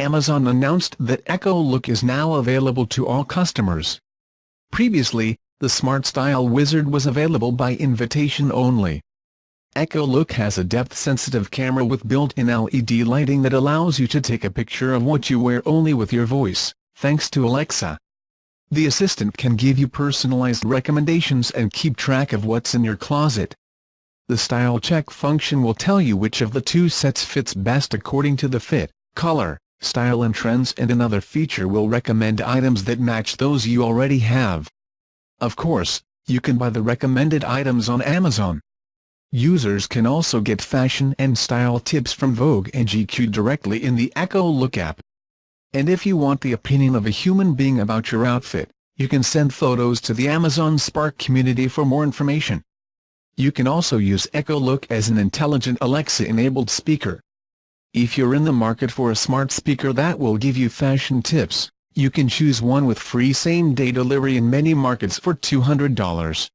Amazon announced that Echo Look is now available to all customers. Previously, the Smart Style Wizard was available by invitation only. Echo Look has a depth-sensitive camera with built-in LED lighting that allows you to take a picture of what you wear only with your voice, thanks to Alexa. The assistant can give you personalized recommendations and keep track of what's in your closet. The Style Check function will tell you which of the two sets fits best according to the fit, color, style and trends, and another feature will recommend items that match those you already have. Of course, you can buy the recommended items on Amazon. Users can also get fashion and style tips from Vogue and GQ directly in the Echo Look app. And if you want the opinion of a human being about your outfit, you can send photos to the Amazon Spark community for more information. You can also use Echo Look as an intelligent Alexa-enabled speaker. If you're in the market for a smart speaker that will give you fashion tips, you can choose one with free same-day delivery in many markets for $200.